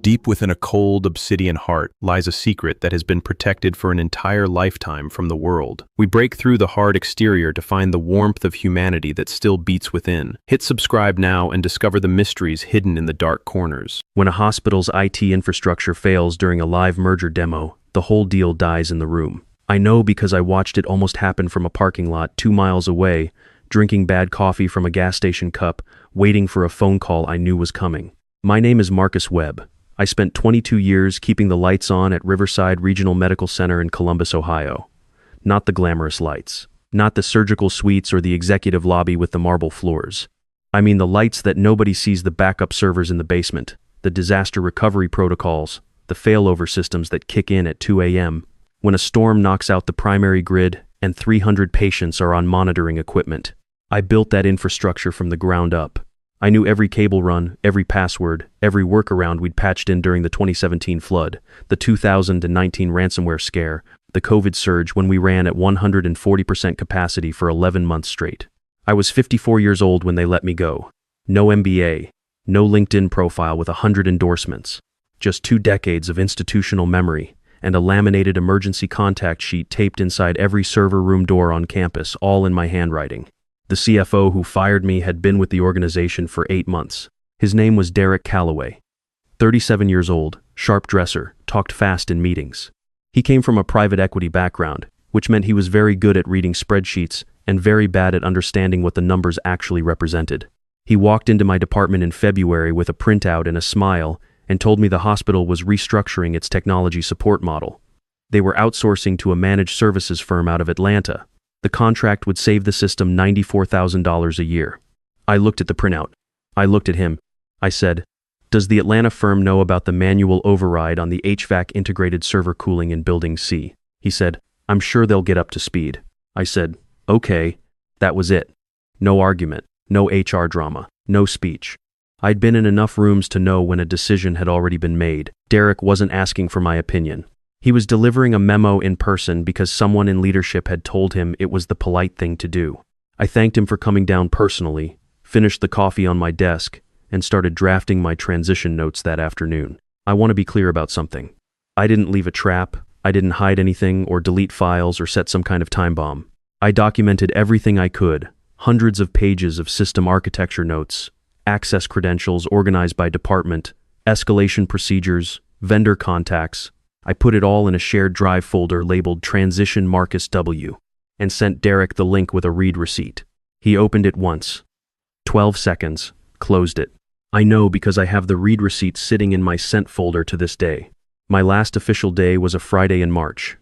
Deep within a cold, obsidian heart lies a secret that has been protected for an entire lifetime from the world. We break through the hard exterior to find the warmth of humanity that still beats within. Hit subscribe now and discover the mysteries hidden in the dark corners. When a hospital's IT infrastructure fails during a live merger demo, the whole deal dies in the room. I know because I watched it almost happen from a parking lot 2 miles away, drinking bad coffee from a gas station cup, waiting for a phone call I knew was coming. My name is Webb. I spent 22 years keeping the lights on at Riverside Regional Medical Center in Columbus, Ohio. Not the glamorous lights. Not the surgical suites or the executive lobby with the marble floors. I mean the lights that nobody sees, the backup servers in the basement, the disaster recovery protocols, the failover systems that kick in at 2 a.m. when a storm knocks out the primary grid and 300 patients are on monitoring equipment. I built that infrastructure from the ground up. I knew every cable run, every password, every workaround we'd patched in during the 2017 flood, the 2019 ransomware scare, the COVID surge when we ran at 140% capacity for 11 months straight. I was 54 years old when they let me go. No MBA, no LinkedIn profile with 100 endorsements. Just 2 decades of institutional memory and a laminated emergency contact sheet taped inside every server room door on campus, all in my handwriting. The CFO who fired me had been with the organization for 8 months. His name was Derek Calloway. 37 years old, sharp dresser, talked fast in meetings. He came from a private equity background, which meant he was very good at reading spreadsheets and very bad at understanding what the numbers actually represented. He walked into my department in February with a printout and a smile and told me the hospital was restructuring its technology support model. They were outsourcing to a managed services firm out of Atlanta. The contract would save the system $94,000 a year. I looked at the printout. I looked at him. I said, "Does the Atlanta firm know about the manual override on the HVAC integrated server cooling in Building C?" He said, "I'm sure they'll get up to speed." I said, "Okay." That was it. No argument, no HR drama, no speech. I'd been in enough rooms to know when a decision had already been made. Derek wasn't asking for my opinion. He was delivering a memo in person because someone in leadership had told him it was the polite thing to do. I thanked him for coming down personally, finished the coffee on my desk, and started drafting my transition notes that afternoon. I want to be clear about something. I didn't leave a trap, I didn't hide anything or delete files or set some kind of time bomb. I documented everything I could, hundreds of pages of system architecture notes, access credentials organized by department, escalation procedures, vendor contacts. I put it all in a shared drive folder labeled Transition Marcus W. and sent Derek the link with a read receipt. He opened it once. 12 seconds, closed it. I know because I have the read receipt sitting in my sent folder to this day. My last official day was a Friday in March.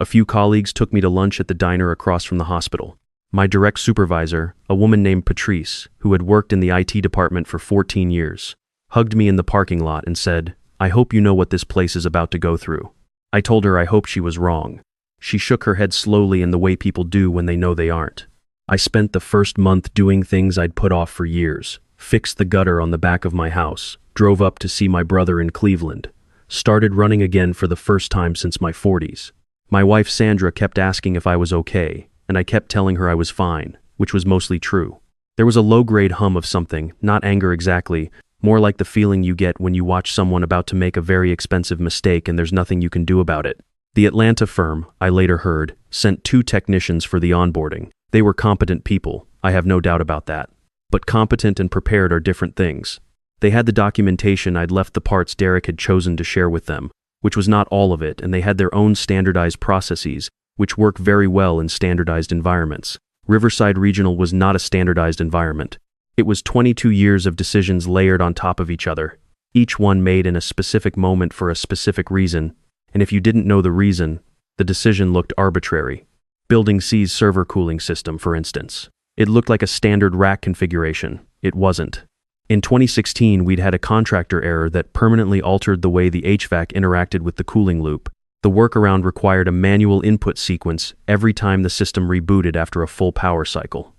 A few colleagues took me to lunch at the diner across from the hospital. My direct supervisor, a woman named Patrice, who had worked in the IT department for 14 years, hugged me in the parking lot and said, "I hope you know what this place is about to go through." I told her I hoped she was wrong. She shook her head slowly in the way people do when they know they aren't. I spent the first month doing things I'd put off for years. Fixed the gutter on the back of my house, drove up to see my brother in Cleveland, started running again for the first time since my 40s. My wife Sandra kept asking if I was okay, and I kept telling her I was fine, which was mostly true. There was a low-grade hum of something, not anger exactly, more like the feeling you get when you watch someone about to make a very expensive mistake and there's nothing you can do about it. The Atlanta firm, I later heard, sent 2 technicians for the onboarding. They were competent people, I have no doubt about that. But competent and prepared are different things. They had the documentation I'd left the parts Derek had chosen to share with them, which was not all of it, and they had their own standardized processes, which work very well in standardized environments. Riverside Regional was not a standardized environment. It was 22 years of decisions layered on top of each other, each one made in a specific moment for a specific reason, and if you didn't know the reason, the decision looked arbitrary. Building C's server cooling system, for instance. It looked like a standard rack configuration. It wasn't. In 2016, we'd had a contractor error that permanently altered the way the HVAC interacted with the cooling loop. The workaround required a manual input sequence every time the system rebooted after a full power cycle.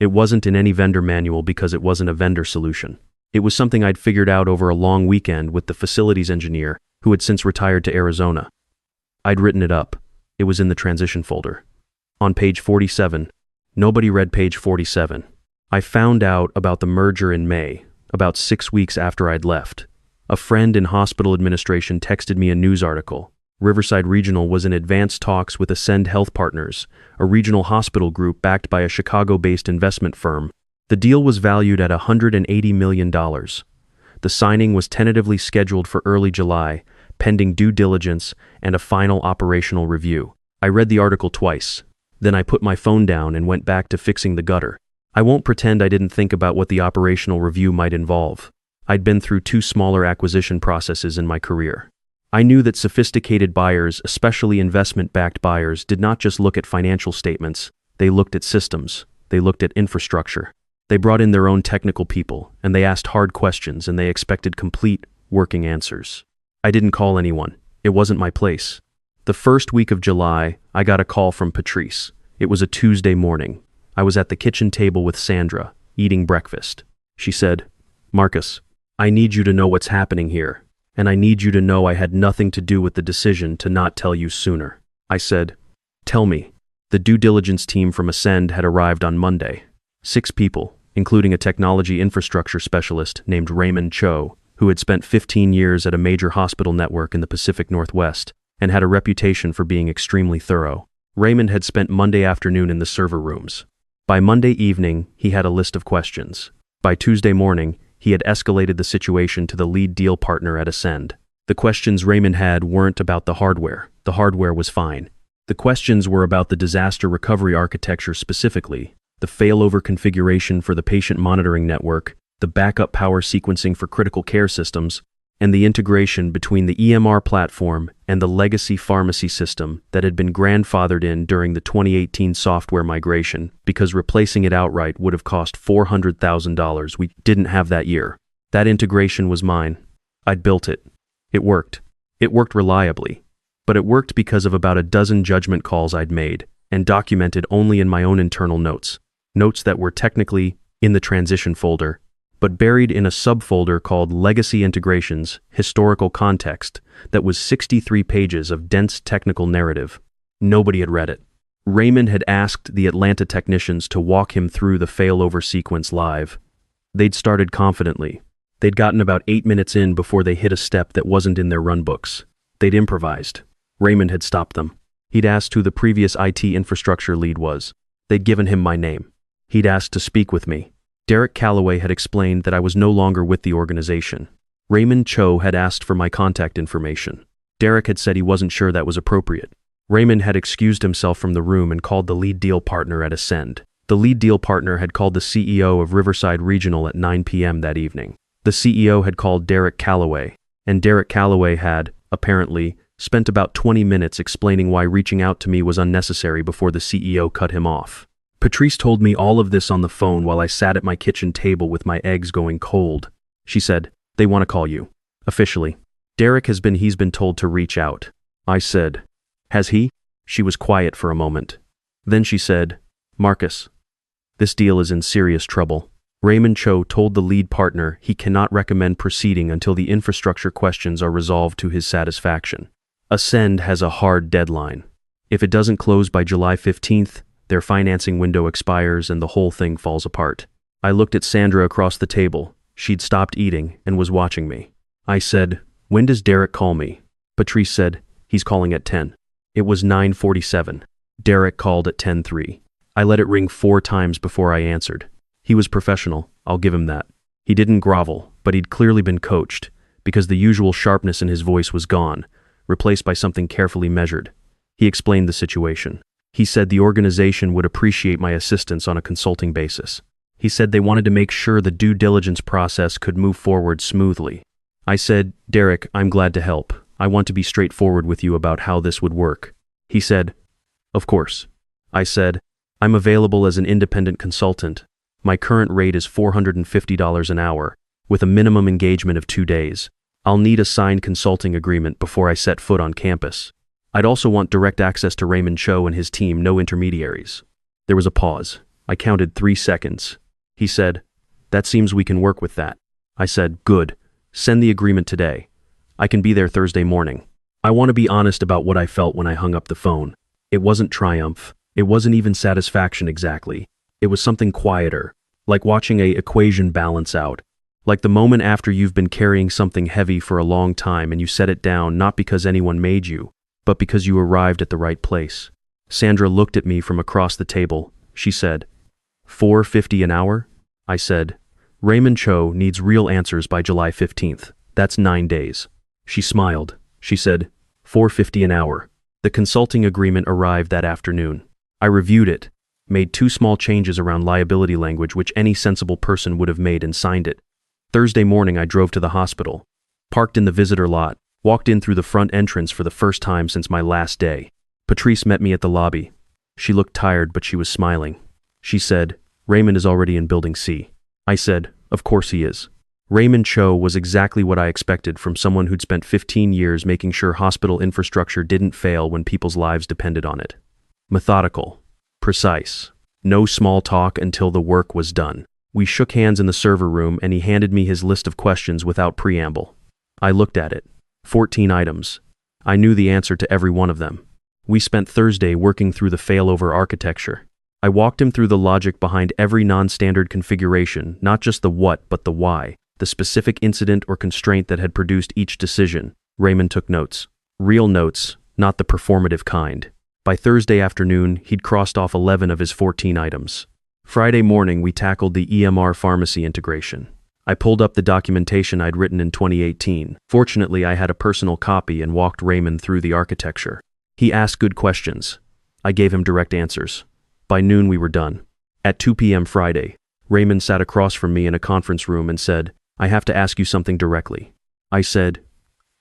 It wasn't in any vendor manual because it wasn't a vendor solution. It was something I'd figured out over a long weekend with the facilities engineer, who had since retired to Arizona. I'd written it up. It was in the transition folder. On page 47. Nobody read page 47. I found out about the merger in May, about 6 weeks after I'd left. A friend in hospital administration texted me a news article. Riverside Regional was in advanced talks with Ascend Health Partners, a regional hospital group backed by a Chicago-based investment firm. The deal was valued at $180 million. The signing was tentatively scheduled for early July, pending due diligence and a final operational review. I read the article twice. Then I put my phone down and went back to fixing the gutter. I won't pretend I didn't think about what the operational review might involve. I'd been through 2 smaller acquisition processes in my career. I knew that sophisticated buyers, especially investment-backed buyers, did not just look at financial statements. They looked at systems. They looked at infrastructure. They brought in their own technical people, and they asked hard questions, and they expected complete, working answers. I didn't call anyone. It wasn't my place. The first week of July, I got a call from Patrice. It was a Tuesday morning. I was at the kitchen table with Sandra, eating breakfast. She said, "Marcus, I need you to know what's happening here, and I need you to know I had nothing to do with the decision to not tell you sooner." I said, "Tell me." The due diligence team from Ascend had arrived on Monday. 6 people, including a technology infrastructure specialist named Raymond Cho, who had spent 15 years at a major hospital network in the Pacific Northwest and had a reputation for being extremely thorough. Raymond had spent Monday afternoon in the server rooms. By Monday evening, he had a list of questions. By Tuesday morning, he had escalated the situation to the lead deal partner at Ascend. The questions Raymond had weren't about the hardware. The hardware was fine. The questions were about the disaster recovery architecture specifically, the failover configuration for the patient monitoring network, the backup power sequencing for critical care systems, and the integration between the EMR platform and the legacy pharmacy system that had been grandfathered in during the 2018 software migration because replacing it outright would have cost $400,000 we didn't have that year. That integration was mine. I'd built it. It worked. It worked reliably. But it worked because of about a dozen judgment calls I'd made and documented only in my own internal notes. Notes that were technically in the transition folder, but buried in a subfolder called Legacy Integrations, Historical Context, that was 63 pages of dense technical narrative. Nobody had read it. Raymond had asked the Atlanta technicians to walk him through the failover sequence live. They'd started confidently. They'd gotten about 8 minutes in before they hit a step that wasn't in their runbooks. They'd improvised. Raymond had stopped them. He'd asked who the previous IT infrastructure lead was. They'd given him my name. He'd asked to speak with me. Derek Calloway had explained that I was no longer with the organization. Raymond Cho had asked for my contact information. Derek had said he wasn't sure that was appropriate. Raymond had excused himself from the room and called the lead deal partner at Ascend. The lead deal partner had called the CEO of Riverside Regional at 9 p.m. that evening. The CEO had called Derek Calloway, and Derek Calloway had, apparently, spent about 20 minutes explaining why reaching out to me was unnecessary before the CEO cut him off. Patrice told me all of this on the phone while I sat at my kitchen table with my eggs going cold. She said, "They want to call you. Officially. Derek he's been told to reach out." I said, "Has he?" She was quiet for a moment. Then she said, "Marcus, this deal is in serious trouble." Raymond Cho told the lead partner he cannot recommend proceeding until the infrastructure questions are resolved to his satisfaction. Ascend has a hard deadline. If it doesn't close by July 15th, their financing window expires and the whole thing falls apart. I looked at Sandra across the table. She'd stopped eating and was watching me. I said, "When does Derek call me?" Patrice said, "He's calling at 10. It was 9:47. Derek called at 10:03. I let it ring 4 times before I answered. He was professional, I'll give him that. He didn't grovel, but he'd clearly been coached, because the usual sharpness in his voice was gone, replaced by something carefully measured. He explained the situation. He said the organization would appreciate my assistance on a consulting basis. He said they wanted to make sure the due diligence process could move forward smoothly. I said, "Derek, I'm glad to help. I want to be straightforward with you about how this would work." He said, "Of course." I said, "I'm available as an independent consultant. My current rate is $450 an hour, with a minimum engagement of 2 days. I'll need a signed consulting agreement before I set foot on campus. I'd also want direct access to Raymond Cho and his team, no intermediaries." There was a pause. I counted 3 seconds. He said, "That seems we can work with that." I said, "Good. Send the agreement today. I can be there Thursday morning." I want to be honest about what I felt when I hung up the phone. It wasn't triumph. It wasn't even satisfaction exactly. It was something quieter, like watching a equation balance out. Like the moment after you've been carrying something heavy for a long time and you set it down not because anyone made you, but because you arrived at the right place. Sandra looked at me from across the table. She said, $4.50 an hour? I said, Raymond Cho needs real answers by July 15th. That's 9 days. She smiled. She said, $4.50 an hour. The consulting agreement arrived that afternoon. I reviewed it, made 2 small changes around liability language which any sensible person would have made and signed it. Thursday morning I drove to the hospital, parked in the visitor lot, walked in through the front entrance for the first time since my last day. Patrice met me at the lobby. She looked tired but she was smiling. She said, Raymond is already in Building C. I said, of course he is. Raymond Cho was exactly what I expected from someone who'd spent 15 years making sure hospital infrastructure didn't fail when people's lives depended on it. Methodical, precise, no small talk until the work was done. We shook hands in the server room and he handed me his list of questions without preamble. I looked at it. 14 items. I knew the answer to every one of them. We spent Thursday working through the failover architecture. I walked him through the logic behind every non-standard configuration, not just the what but the why, the specific incident or constraint that had produced each decision. Raymond took notes. Real notes, not the performative kind. By Thursday afternoon, he'd crossed off 11 of his 14 items. Friday morning, we tackled the EMR pharmacy integration. I pulled up the documentation I'd written in 2018. Fortunately, I had a personal copy and walked Raymond through the architecture. He asked good questions. I gave him direct answers. By noon, we were done. At 2 p.m. Friday, Raymond sat across from me in a conference room and said, I have to ask you something directly. I said,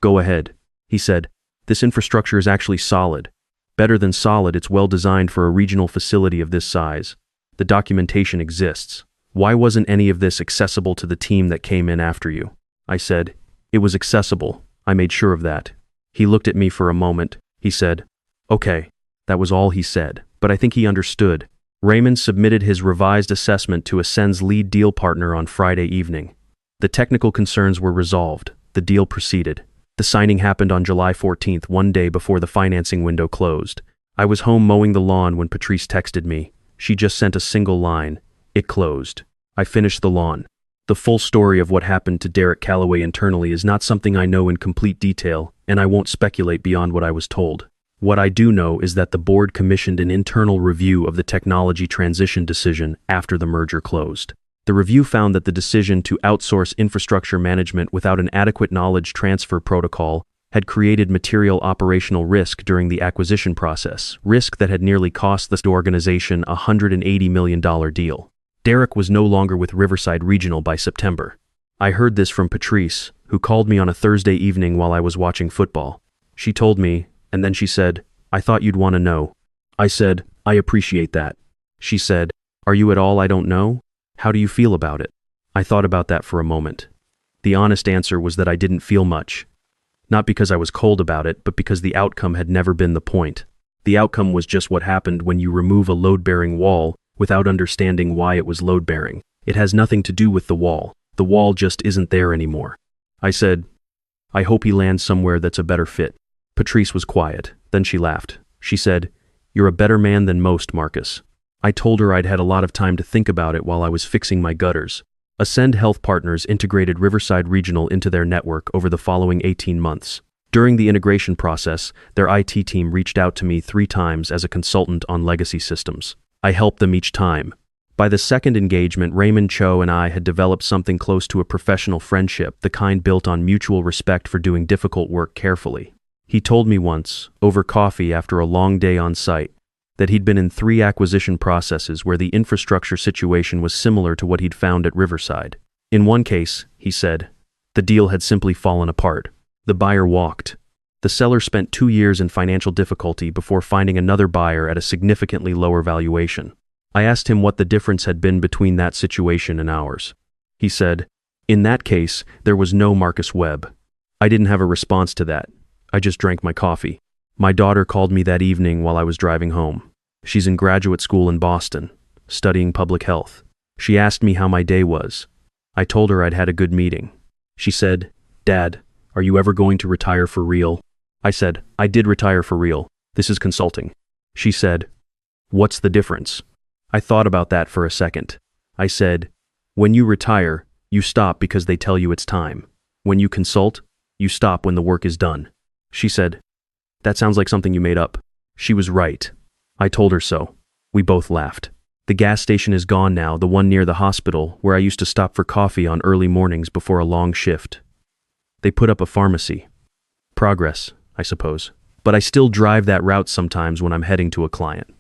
go ahead. He said, this infrastructure is actually solid. Better than solid, it's well designed for a regional facility of this size. The documentation exists. Why wasn't any of this accessible to the team that came in after you? I said, it was accessible. I made sure of that. He looked at me for a moment. He said, okay. That was all he said, but I think he understood. Raymond submitted his revised assessment to Ascend's lead deal partner on Friday evening. The technical concerns were resolved. The deal proceeded. The signing happened on July 14th, 1 day before the financing window closed. I was home mowing the lawn when Patrice texted me. She just sent a single line. It closed. I finished the lawn. The full story of what happened to Derek Calloway internally is not something I know in complete detail, and I won't speculate beyond what I was told. What I do know is that the board commissioned an internal review of the technology transition decision after the merger closed. The review found that the decision to outsource infrastructure management without an adequate knowledge transfer protocol had created material operational risk during the acquisition process, risk that had nearly cost the organization a $180 million deal. Derek was no longer with Riverside Regional by September. I heard this from Patrice, who called me on a Thursday evening while I was watching football. She told me, and then she said, I thought you'd want to know. I said, I appreciate that. She said, are you at all I don't know? How do you feel about it? I thought about that for a moment. The honest answer was that I didn't feel much. Not because I was cold about it, but because the outcome had never been the point. The outcome was just what happened when you remove a load-bearing wall without understanding why it was load-bearing. It has nothing to do with the wall. The wall just isn't there anymore. I said, I hope he lands somewhere that's a better fit. Patrice was quiet. Then she laughed. She said, you're a better man than most, Marcus. I told her I'd had a lot of time to think about it while I was fixing my gutters. Ascend Health Partners integrated Riverside Regional into their network over the following 18 months. During the integration process, their IT team reached out to me 3 times as a consultant on legacy systems. I helped them each time. By the second engagement, Raymond Cho and I had developed something close to a professional friendship, the kind built on mutual respect for doing difficult work carefully. He told me once, over coffee after a long day on site, that he'd been in 3 acquisition processes where the infrastructure situation was similar to what he'd found at Riverside. In one case, he said, the deal had simply fallen apart. The buyer walked. The seller spent 2 years in financial difficulty before finding another buyer at a significantly lower valuation. I asked him what the difference had been between that situation and ours. He said, in that case, there was no Marcus Webb. I didn't have a response to that. I just drank my coffee. My daughter called me that evening while I was driving home. She's in graduate school in Boston, studying public health. She asked me how my day was. I told her I'd had a good meeting. She said, Dad, are you ever going to retire for real? I said, I did retire for real. This is consulting. She said, what's the difference? I thought about that for a second. I said, when you retire, You stop because they tell you it's time. When you consult, you stop when the work is done. She said, "That sounds like something you made up." She was right. I told her so. We both laughed. The gas station is gone now, the one near the hospital, where I used to stop for coffee on early mornings before a long shift. They put up a pharmacy. Progress, I suppose. But I still drive that route sometimes when I'm heading to a client.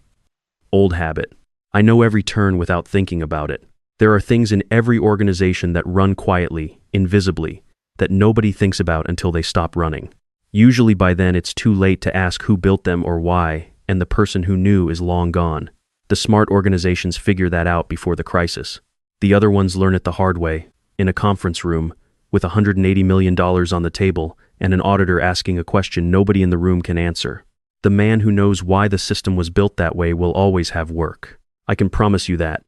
Old habit. I know every turn without thinking about it. There are things in every organization that run quietly, invisibly, that nobody thinks about until they stop running. Usually by then it's too late to ask who built them or why, and the person who knew is long gone. The smart organizations figure that out before the crisis. The other ones learn it the hard way, in a conference room, with $180 million on the table and an auditor asking a question nobody in the room can answer. The man who knows why the system was built that way will always have work. I can promise you that.